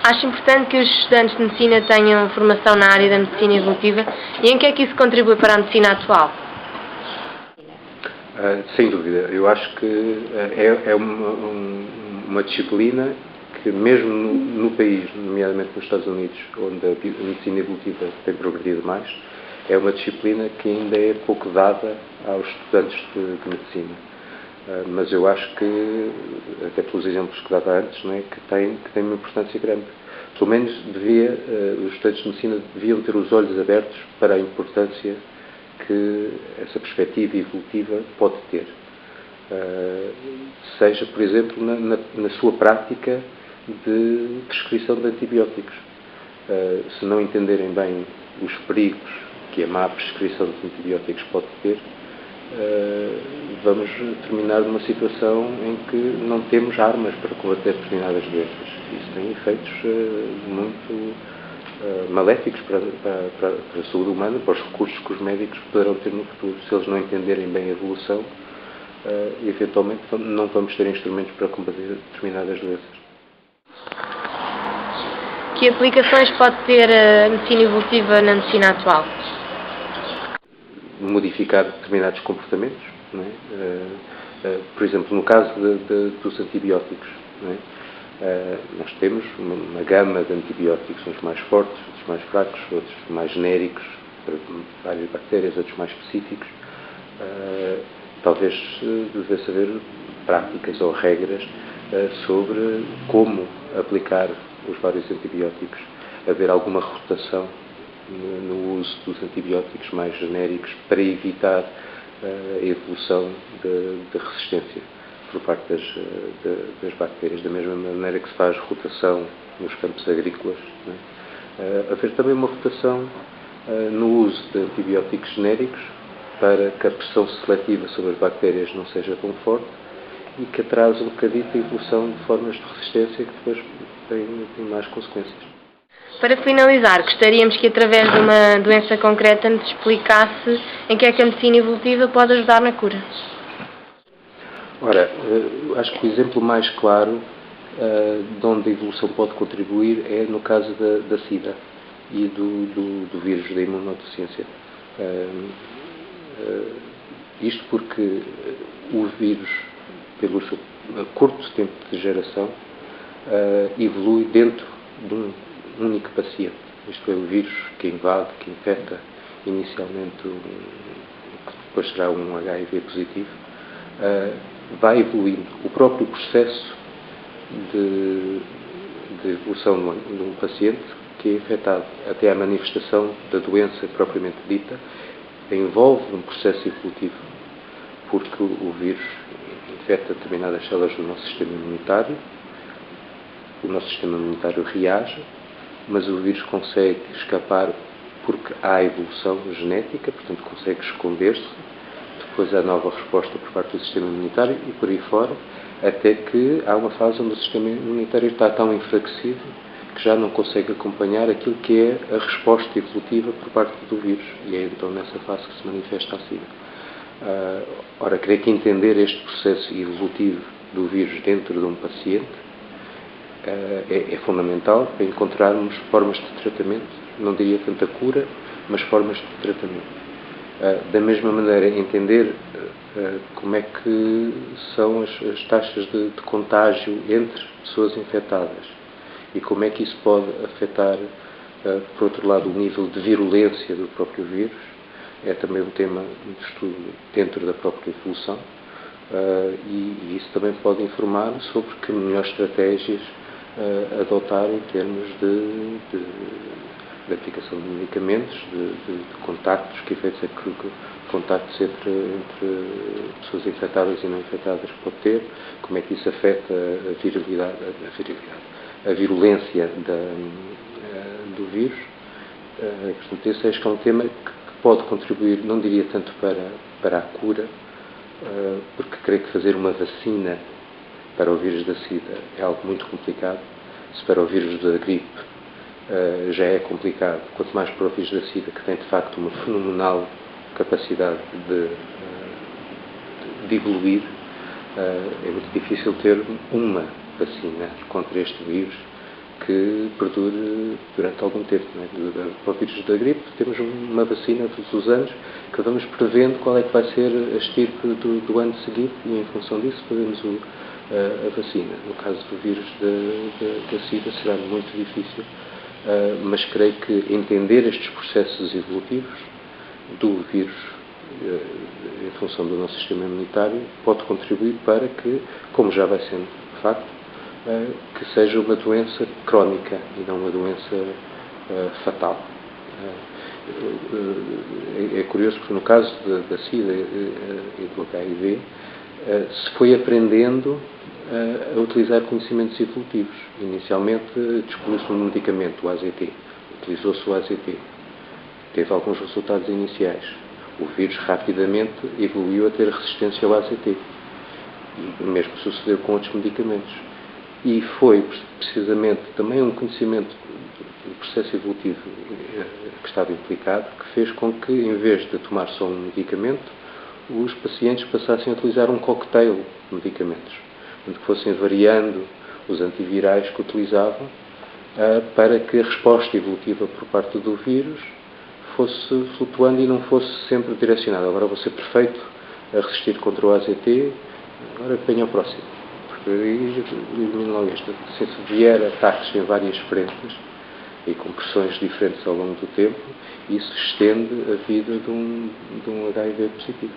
Acho importante que os estudantes de medicina tenham formação na área da medicina evolutiva e em que é que isso contribui para a medicina atual? Sem dúvida. Eu acho que é uma disciplina que, mesmo no país, nomeadamente nos Estados Unidos, onde a medicina evolutiva tem progredido mais, é uma disciplina que ainda é pouco dada aos estudantes de medicina. Mas eu acho que, até pelos exemplos que dava antes, não é, que tem uma importância grande. Pelo menos os estudantes de medicina deviam ter os olhos abertos para a importância que essa perspectiva evolutiva pode ter. Seja, por exemplo, na sua prática de prescrição de antibióticos. Se não entenderem bem os perigos que a má prescrição de antibióticos pode ter, vamos terminar numa situação em que não temos armas para combater determinadas doenças. Isso tem efeitos muito maléficos para a saúde humana, para os recursos que os médicos poderão ter no futuro. Se eles não entenderem bem a evolução, eventualmente não vamos ter instrumentos para combater determinadas doenças. Que aplicações pode ter a medicina evolutiva na medicina atual? Modificar determinados comportamentos, não é? Por exemplo, no caso dos antibióticos, não é? Nós temos uma gama de antibióticos, uns mais fortes, outros mais fracos, outros mais genéricos para várias bactérias, outros mais específicos. Talvez devesse haver práticas ou regras sobre como aplicar os vários antibióticos, haver alguma rotação no uso dos antibióticos mais genéricos para evitar a evolução de resistência por parte das bactérias, da mesma maneira que se faz rotação nos campos agrícolas, não é? Haver também uma rotação no uso de antibióticos genéricos para que a pressão seletiva sobre as bactérias não seja tão forte e que atrase um bocadinho a evolução de formas de resistência que depois têm mais consequências. Para finalizar, gostaríamos que, através de uma doença concreta, nos explicasse em que é que a medicina evolutiva pode ajudar na cura. Ora, acho que o exemplo mais claro de onde a evolução pode contribuir é no caso da SIDA e do vírus da imunodeficiência. Isto porque o vírus, pelo seu curto tempo de geração, evolui dentro de um único paciente. Isto é, o vírus que invade, que infecta inicialmente, que depois será um HIV positivo, vai evoluindo. O próprio processo de evolução de um paciente que é infectado até à manifestação da doença propriamente dita envolve um processo evolutivo, porque o vírus infecta determinadas células do nosso sistema imunitário, o nosso sistema imunitário reage, mas o vírus consegue escapar porque há evolução genética, portanto consegue esconder-se, depois há nova resposta por parte do sistema imunitário e por aí fora, até que há uma fase onde o sistema imunitário está tão enfraquecido que já não consegue acompanhar aquilo que é a resposta evolutiva por parte do vírus. E é então nessa fase que se manifesta a SIDA. Ora, creio que entender este processo evolutivo do vírus dentro de um paciente é fundamental para encontrarmos formas de tratamento, não diria tanto a cura, mas formas de tratamento. Da mesma maneira, entender como é que são as taxas de contágio entre pessoas infectadas e como é que isso pode afetar, por outro lado, o nível de virulência do próprio vírus, é também um tema de estudo dentro da própria evolução, e isso também pode informar sobre que melhores estratégias adotar em termos de aplicação de medicamentos, de contactos, que efeitos é que contactos entre pessoas infectadas e não infectadas pode ter, como é que isso afeta a virulência do vírus. Portanto, esse acho que é um tema que pode contribuir, não diria tanto para a cura, porque creio que fazer uma vacina para o vírus da SIDA é algo muito complicado. Se para o vírus da gripe já é complicado, quanto mais para o vírus da SIDA, que tem de facto uma fenomenal capacidade de evoluir, é muito difícil ter uma vacina contra este vírus que perdure durante algum tempo. Não é? Para o vírus da gripe, temos uma vacina todos os anos que vamos prevendo qual é que vai ser a estirpe do ano seguinte e, em função disso, fazemos a vacina. No caso do vírus da SIDA será muito difícil, mas creio que entender estes processos evolutivos do vírus em função do nosso sistema imunitário pode contribuir para que, como já vai sendo de facto, que seja uma doença crónica e não uma doença fatal. É curioso porque no caso da SIDA e do HIV se foi aprendendo a utilizar conhecimentos evolutivos. Inicialmente descobriu-se um medicamento, o AZT. Utilizou-se o AZT. Teve alguns resultados iniciais. O vírus rapidamente evoluiu a ter resistência ao AZT. E o mesmo sucedeu com outros medicamentos. E foi precisamente também um conhecimento do processo evolutivo que estava implicado que fez com que, em vez de tomar só um medicamento, os pacientes passassem a utilizar um cocktail de medicamentos, onde fossem variando os antivirais que utilizavam para que a resposta evolutiva por parte do vírus fosse flutuando e não fosse sempre direcionada. Agora vou ser perfeito a resistir contra o AZT, agora venha ao próximo. Porque elimino logo isto. Se vier ataques em várias frentes e com pressões diferentes ao longo do tempo, isso estende a vida de um HIV positivo.